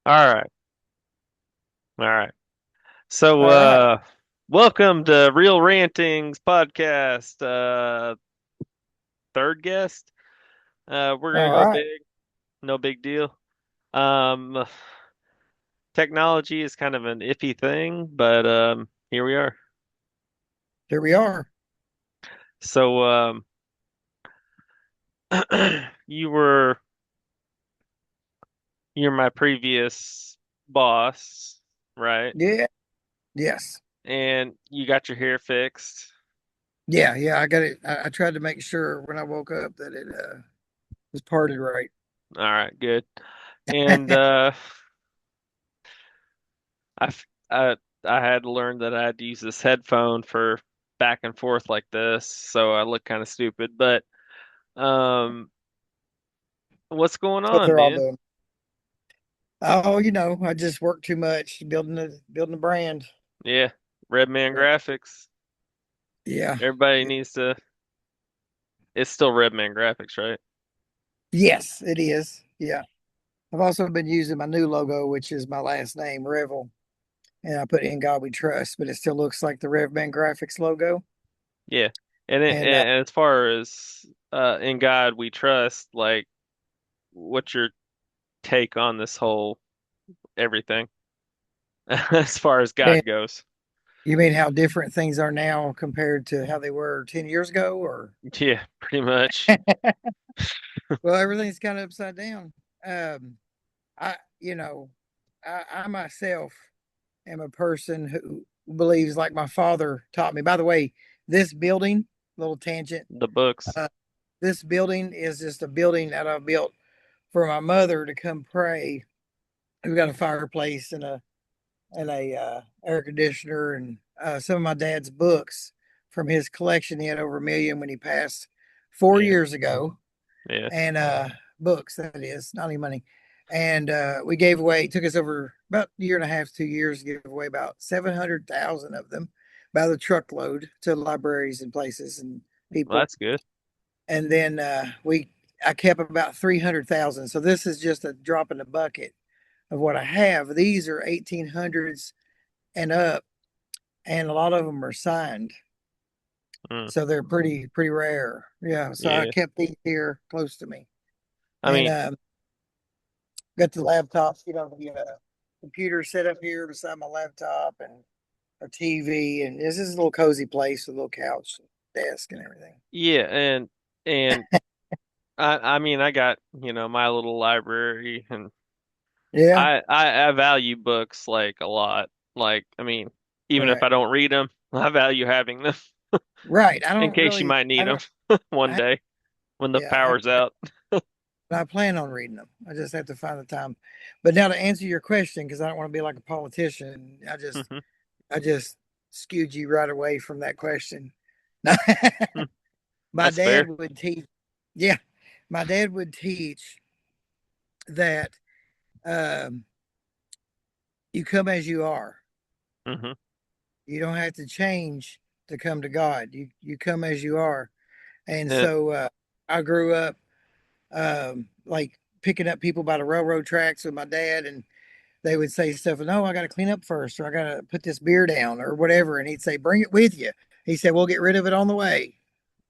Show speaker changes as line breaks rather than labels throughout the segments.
All right. All right. So,
All right.
welcome to Real Rantings podcast. Third guest. We're
All
gonna go
right.
big. No big deal. Um, Technology is kind of an iffy thing, but here we are.
Here we are.
So, you were you're my previous boss, right?
Yeah. Yes.
And you got your hair fixed.
Yeah. Yeah. I got it. I tried to make sure when I woke up that it was parted right.
All right, good. And I, f- I had to learn that I had to use this headphone for back and forth like this, so I look kind of stupid. But what's going
That's what
on,
they're all
man?
doing. Oh, I just worked too much building a brand.
Yeah, Red Man
Yeah.
Graphics.
Yeah.
Everybody needs to. It's still Red Man Graphics, right?
Yes, it is. Yeah. I've also been using my new logo, which is my last name, Revel, and I put "In God We Trust," but it still looks like the Revman Graphics logo.
Yeah.
And
And as far as in God we trust, like, what's your take on this whole everything as far as
man,
God goes?
you mean how different things are now compared to how they were 10 years ago, or?
Yeah, pretty much.
Well, everything's kind of upside down. Um, I, you know, I myself am a person who believes, like my father taught me. By the way, this building, little tangent,
The books.
uh, this building is just a building that I built for my mother to come pray. We've got a fireplace and a air conditioner and some of my dad's books from his collection. He had over 1 million when he passed four
Yeah,
years ago
yeah,
and books, that is not any money. And we gave away, it took us over about a year and a half, 2 years to give away about 700,000 of them by the truckload to libraries and places and
well,
people.
that's good.
And then I kept about 300,000. So this is just a drop in the bucket of what I have. These are 1800s and up, and a lot of them are signed.
Mm,
So they're pretty rare. Yeah. So I
yeah.
kept these here close to me.
I
And
mean,
got the laptops, the computer set up here beside my laptop and a TV. And this is a little cozy place with a little couch, desk, and everything.
yeah, and I mean, I got, my little library, and
Yeah.
I value books like a lot. Like, I mean, even if
Right.
I don't read them, I value having them
Right.
in case you might
I
need them
don't,
one
I,
day when the
yeah,
power's out.
I plan on reading them. I just have to find the time. But now to answer your question, because I don't want to be like a politician, I just skewed you right away from that question. My
That's
dad
fair.
would teach, yeah, my dad would teach that um, you come as you are.
Hmm.
You don't have to change to come to God. You come as you are. And
Yeah.
so I grew up like picking up people by the railroad tracks with my dad, and they would say stuff, no, I got to clean up first, or I got to put this beer down, or whatever. And he'd say, bring it with you. He said, we'll get rid of it on the way.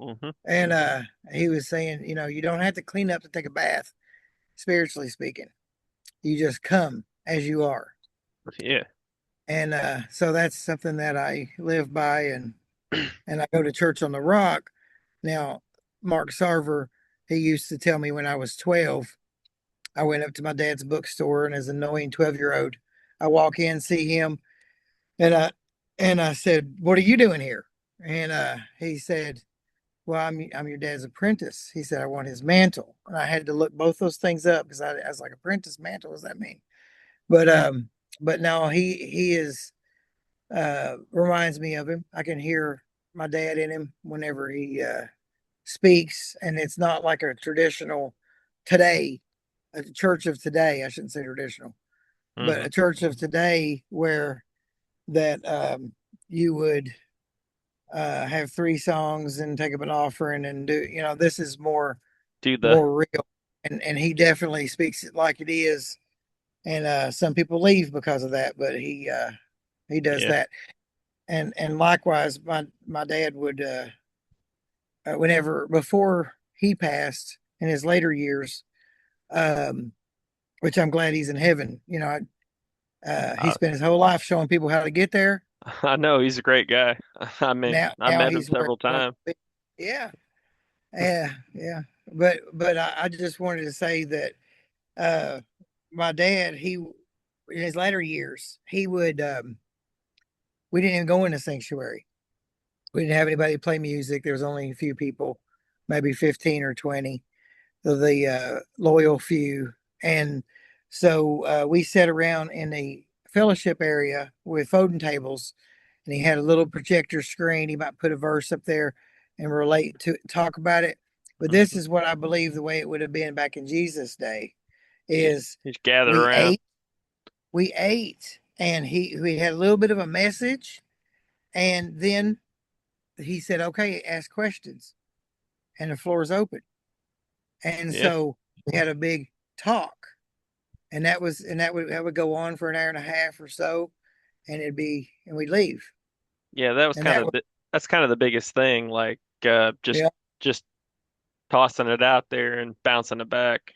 Hmm.
And he was saying, you don't have to clean up to take a bath, spiritually speaking. You just come as you are.
Yeah.
And so that's something that I live by, and I go to church on the rock. Now, Mark Sarver, he used to tell me when I was 12, I went up to my dad's bookstore, and as an annoying 12-year-old, I walk in, see him, and I said, "What are you doing here?" And he said, "Well, I'm your dad's apprentice." He said, "I want his mantle," and I had to look both those things up because I was like, "Apprentice mantle, what does that mean?" But no, he is reminds me of him. I can hear my dad in him whenever he speaks, and it's not like a traditional today, a church of today. I shouldn't say traditional, but
Hmm.
a church of today where that you would have three songs and take up an offering and do. This is more
Do the
more real, and he definitely speaks it like it is. and some people leave because of that, but he does
Yeah.
that. And likewise, my dad would whenever before he passed in his later years, um, which I'm glad he's in heaven. He
I,
spent his whole life showing people how to get there.
I know he's a great guy. I mean, I
Now
met him
he's where
several
he wants
times.
to be. Yeah, yeah. But I just wanted to say that uh, my dad, he in his later years, he would we didn't even go in the sanctuary. We didn't have anybody play music. There was only a few people, maybe 15 or 20 of the loyal few. And so we sat around in the fellowship area with folding tables, and he had a little projector screen. He might put a verse up there and relate to talk about it. But this
Hmm.
is what I believe the way it would have been back in Jesus' day
Yeah.
is
He's gathered
we
around.
ate, and we had a little bit of a message, and then he said, "Okay, ask questions," and the floor is open. And
Yeah.
so we had a big talk, and that would go on for an hour and a half or so, and we'd leave,
Yeah, that was
and
kind
that
of
was
that's kind of the biggest thing, like
yeah,
just tossing it out there and bouncing it back.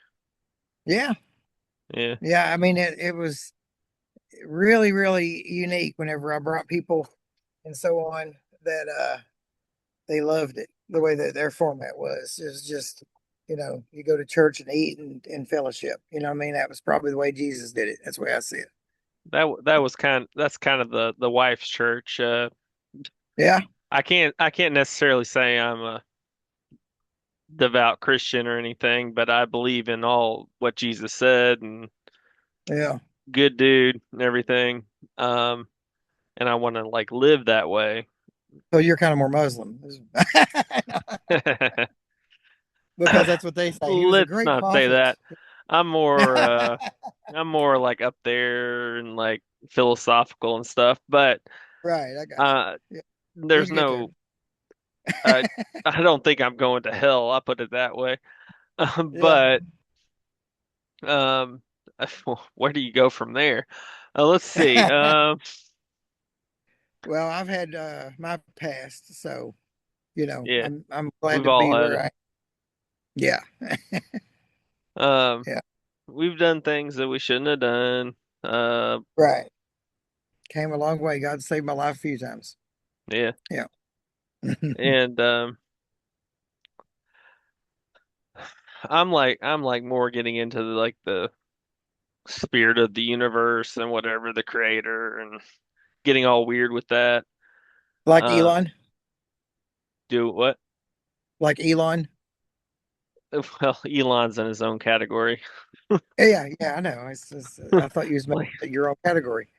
yeah,
Yeah.
yeah. I mean, it was really, really unique whenever I brought people and so on that they loved it the way that their format was. It was just, you go to church and eat and fellowship. You know what I mean? That was probably the way Jesus did it. That's the way I see it.
That was that's kind of the wife's church.
Yeah,
I can't necessarily say I'm a devout Christian or anything, but I believe in all what Jesus said and
yeah.
good dude and everything. Um, and I want to like live that way.
So you're kind of more Muslim because that's what they say. He was a
Let's
great
not say
prophet.
that. I'm more I'm more like up there and like philosophical and stuff, but
Right, I got you.
uh
Yeah,
there's
you'll get there.
no uh I don't think I'm going to hell. I'll put it that way.
Yeah.
But um where do you go from there? Let's see.
Well, I've had my past, so
Yeah,
I'm glad
we've
to
all
be
had
where
it.
I. Yeah,
Um
yeah,
we've done things that we shouldn't have done. Uh
right. Came a long way. God saved my life a few times.
yeah.
Yeah.
And I'm like more getting into like the spirit of the universe and whatever the creator and getting all weird with that.
Like
Uh,
Elon,
do what?
like Elon.
Well, Elon's in his own category.
Yeah, yeah, I know. I thought you was making
Like,
your own category.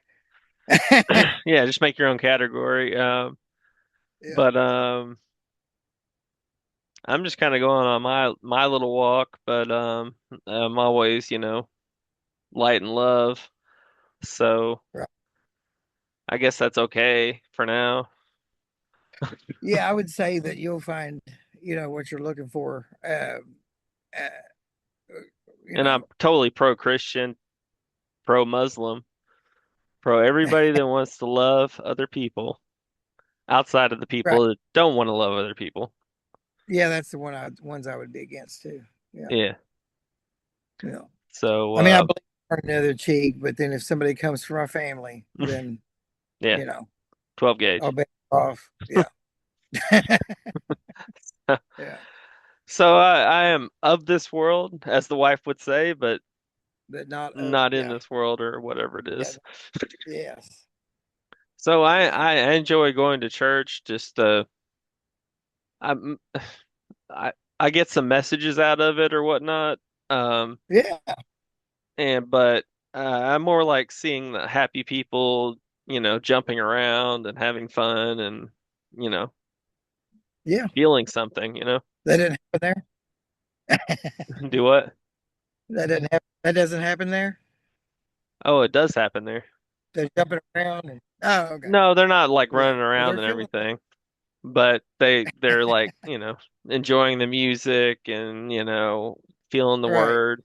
yeah, just make your own category.
Yeah,
But I'm just kind of going on my little walk, but I'm always, light and love. So
right.
I guess that's okay for now.
Yeah, I would say that you'll find, what you're looking for. Uh, you
And I'm
know,
totally pro-Christian, pro-Muslim, pro everybody that wants to love other people outside of the
right.
people that don't want to love other people.
Yeah, that's the ones I would be against too. Yeah,
Yeah.
yeah.
So,
I mean, I believe in turning the other cheek, but then if somebody comes from our family, then
yeah,
you know,
12
I'll
gauge.
bet off. Yeah, yeah.
So I am of this world, as the wife would say, but
But not
not in
yeah,
this world or whatever it
yeah,
is.
yes,
So
yeah,
I enjoy going to church. Just I'm I I get some messages out of it or whatnot. Um,
yeah,
and but I'm more like seeing the happy people, jumping around and having fun and you know
yeah.
feeling something.
That didn't happen there.
Do what?
That didn't happen. That doesn't happen there.
Oh, it does happen there.
They're jumping around and oh, okay,
No, they're not like
yeah.
running
Well,
around
they're
and
feeling that.
everything, but they're like, enjoying the music and, feeling the
Right.
word.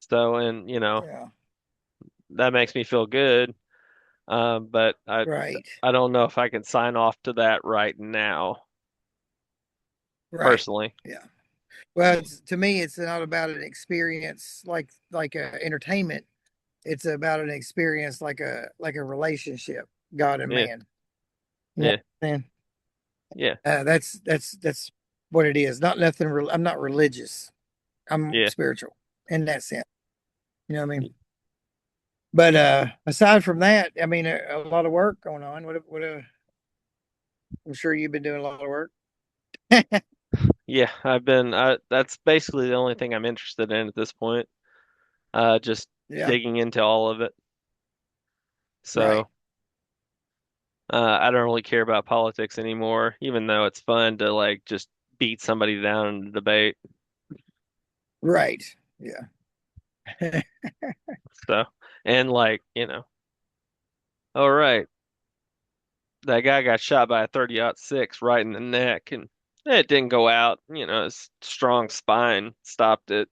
So, and,
Yeah.
that makes me feel good. But
Right.
I don't know if I can sign off to that right now,
Right.
personally.
Yeah. Well, to me, it's not about an experience like a entertainment. It's about an experience like a relationship, God and
Yeah,
man. You know
yeah,
what I'm saying?
yeah,
That's what it is. Not nothing. I'm not religious. I'm
yeah,
spiritual in that sense. You know what I mean? But aside from that, I mean, a lot of work going on. I'm sure you've been doing a lot of work.
yeah. That's basically the only thing I'm interested in at this point. Just
Yeah.
digging into all of it.
Right.
So, I don't really care about politics anymore, even though it's fun to like just beat somebody down in a debate.
Right. Yeah.
So, and like, all right, that guy got shot by a 30-06 right in the neck, and it didn't go out. His strong spine stopped it.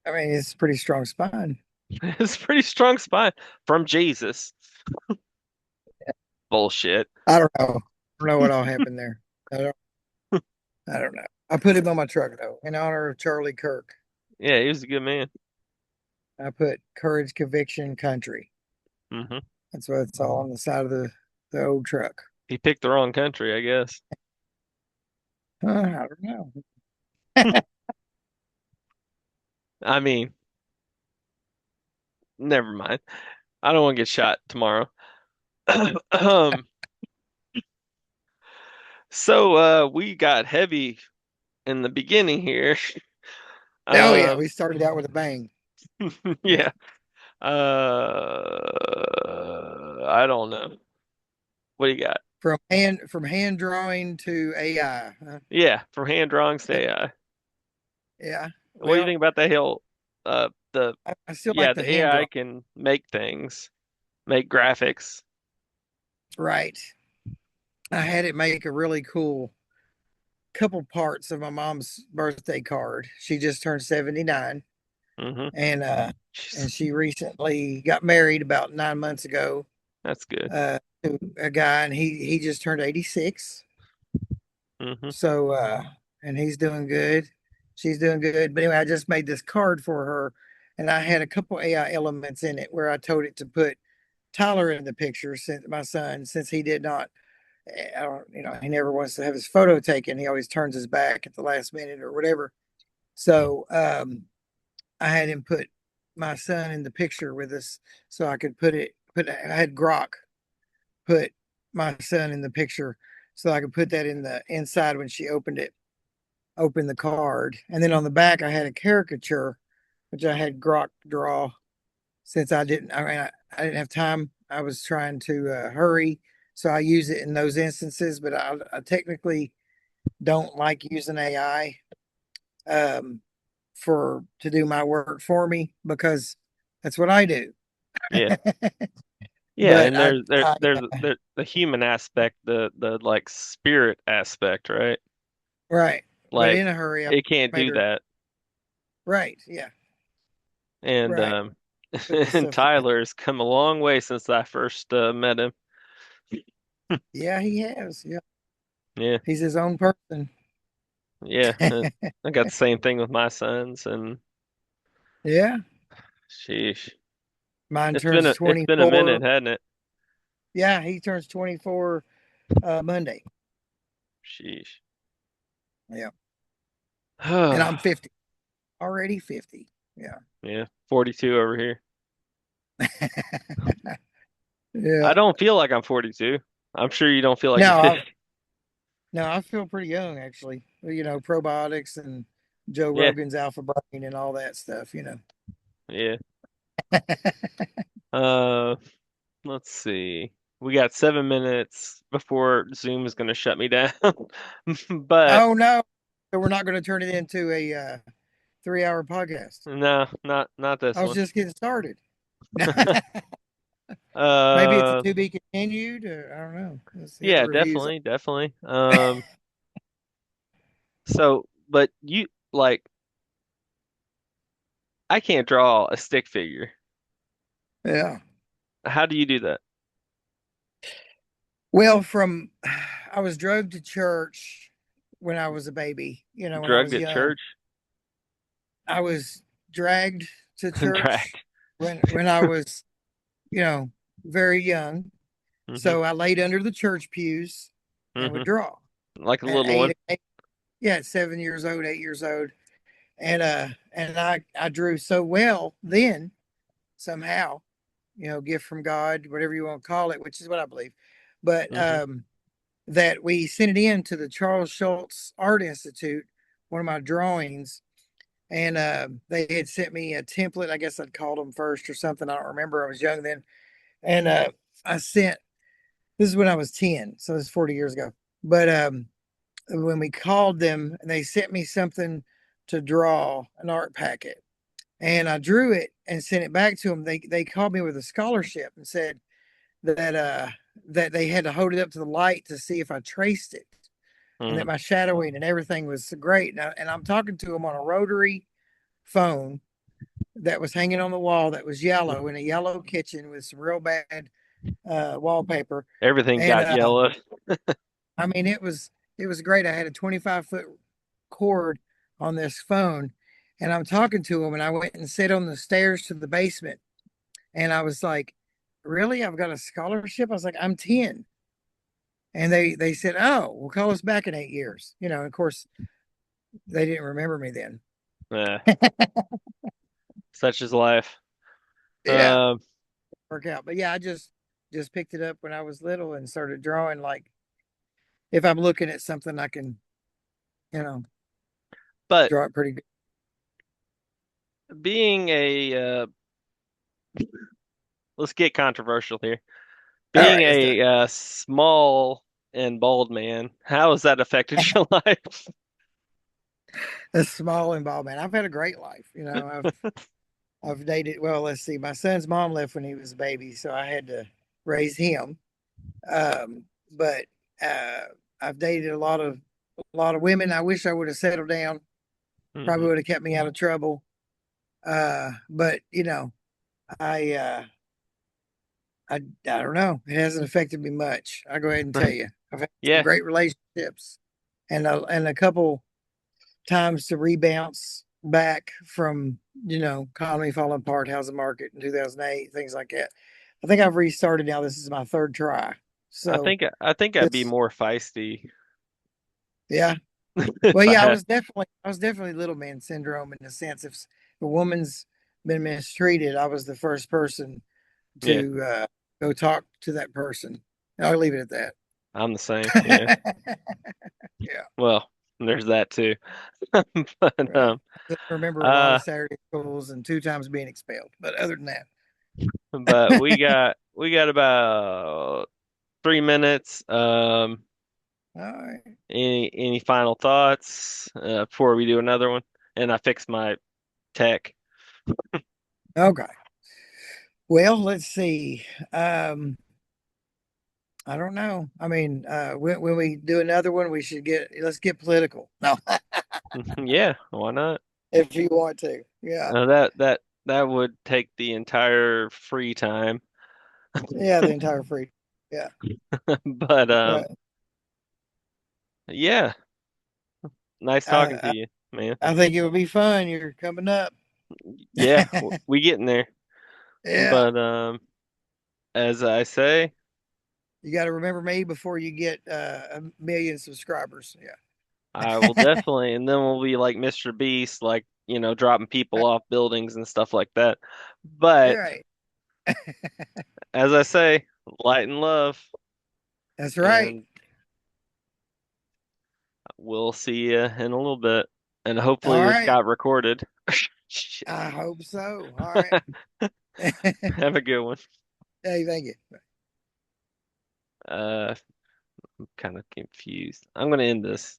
I mean, it's a pretty strong spine.
It's pretty strong spine from Jesus. Bullshit.
I don't know. I don't know what all happened there. I don't. I don't know. I put him on my truck though, in honor of Charlie Kirk.
Yeah, he was a good man.
I put courage, conviction, country.
Hmm.
That's what it's all on the side of the old truck.
He picked the wrong country, I guess.
I don't know.
I mean, never mind. I don't want to get shot tomorrow. Um, so we got heavy in the beginning here.
Oh yeah,
Um,
we started out with a bang. Yeah,
yeah. I don't know. What do you got?
from hand drawing to AI. Huh?
Yeah, from hand drawings to AI.
Yeah.
What do you
Well,
think about that whole the
I still
yeah,
like the
the
hand
AI
draw.
can make things, make graphics.
Right. I had it make a really cool couple parts of my mom's birthday card. She just turned 79
Hmm.
and
Jeez,
she recently got married about 9 months ago
that's good.
to a guy and he just turned 86.
Hmm.
So and he's doing good. She's doing good. But anyway, I just made this card for her and I had a couple AI elements in it where I told it to put Tyler in the picture since my son, since he did not I don't, he never wants to have his photo taken. He always turns his back at the last minute or whatever. So I had him put my son in the picture with us so I could I had Grok put my son in the picture so I could put that in the inside when she opened the card. And then on the back, I had a caricature, which I had Grok draw since I didn't have time. I was trying to hurry. So I use it in those instances, but I technically don't like using AI um, for to do my work for me because that's what I do.
Yeah. Yeah,
But
and there's the human aspect, the like spirit aspect, right?
right, but
Like
in a hurry, I
it can't
made
do
her
that.
right. Yeah,
And
right. Put the
and
stuff together.
Tyler's come a long way since I first met him.
Yeah, he has. Yeah,
Yeah,
he's his own person.
yeah. I got the same thing with my sons, and
Yeah,
sheesh,
mine
it's been
turns
a minute,
24.
hasn't it?
Yeah, he turns 24 Monday.
Sheesh.
Yeah, and I'm 50 already. 50. Yeah,
Yeah, 42 over here. I
yeah.
don't feel like I'm 42. I'm sure you don't feel like you're
Now
50.
I feel pretty young actually. Probiotics and Joe
Yeah,
Rogan's Alpha Brain and all that stuff.
yeah. Uh, let's see. We got 7 minutes before Zoom is gonna shut me down. But
Oh no! So we're not going to turn it into a 3-hour podcast.
no, not this
I was
one.
just getting started. Maybe it's a
Uh,
to be continued. I don't know. Let's see how the
yeah,
reviews are.
definitely, definitely. But you like, I can't draw a stick figure.
Yeah.
How do you do that?
Well, from I was drugged to church when I was a baby, when I
Drugged
was
at
young.
church?
I was dragged to church
Dragged.
when I was, you know, very young.
Hmm.
So I laid under the church pews and would
Hmm.
draw
Like a
at
little one.
yeah, at 7 years old, 8 years old. And I drew so well then somehow, gift from God, whatever you want to call it, which is what I believe. But
Hmm.
that we sent it in to the Charles Schultz Art Institute, one of my drawings, and they had sent me a template. I guess I'd called them first or something. I don't remember. I was young then, and I sent. This is when I was 10, so this is 40 years ago. But when we called them, they sent me something to draw an art packet, and I drew it and sent it back to them. They called me with a scholarship and said that that they had to hold it up to the light to see if I traced it, and that
Hmm.
my shadowing and everything was great. And I'm talking to them on a rotary phone that was hanging on the wall that was yellow in a yellow kitchen with some real bad wallpaper.
Everything
And
got yellow.
I mean, it was great. I had a 25-foot cord on this phone, and I'm talking to him, and I went and sat on the stairs to the basement, and I was like, "Really? I've got a scholarship?" I was like, "I'm 10." And they said, "Oh, we'll call us back in 8 years." Of course, they didn't remember me then.
Yeah, such is life.
Yeah,
Um,
work out. But yeah, I just picked it up when I was little and started drawing. Like if I'm looking at something, I can you know
but
draw it pretty good.
being a let's get controversial here.
All
Being
right, let's do it.
a small and bald man, how has that affected your life?
A small involvement. I've had a great life. I've dated. Well, let's see. My son's mom left when he was a baby, so I had to raise him. But uh, I've dated a lot of women. I wish I would have settled down. Probably
Hmm.
would have kept me out of trouble. But I I don't know. It hasn't affected me much. I'll go ahead and tell you. I've had some
Yeah,
great relationships, and a couple times to rebounce back from economy falling apart, housing market in 2008, things like that. I think I've restarted now. This is my third try. So
I think I'd be
this,
more feisty
yeah.
if
Well,
I
yeah,
had.
I was definitely little man syndrome in the sense if a woman's been mistreated, I was the first person
Yeah,
to go talk to that person. I'll leave it at
I'm the same. Yeah.
that. Yeah,
Well, there's that too. But
right. I remember a lot
uh
of Saturday schools and two times being expelled. But other than
but we
that,
got about 3 minutes.
all right.
Any final thoughts before we do another one? And I fixed my tech.
Okay. Well, let's see. Um, I don't know. I mean, when we do another one, let's get political. No,
Yeah, why not?
if you want to. Yeah.
That would take the entire free time.
Yeah, the entire free. Yeah.
But
Right.
yeah, nice talking to
I,
you, man.
I think it would be fun. You're coming up.
Yeah, we getting there.
Yeah.
But as I say,
You got to remember me before you get 1 million subscribers.
I will
Yeah.
definitely, and then we'll be like Mr. Beast, like, dropping people off buildings and stuff like that.
All
But
right.
as I say, light and love,
That's right.
and we'll see you in a little bit. And hopefully
All
this
right.
got recorded. Shit.
I hope so. All right.
Have a good one.
Hey, thank you.
I'm kind of confused. I'm gonna end this.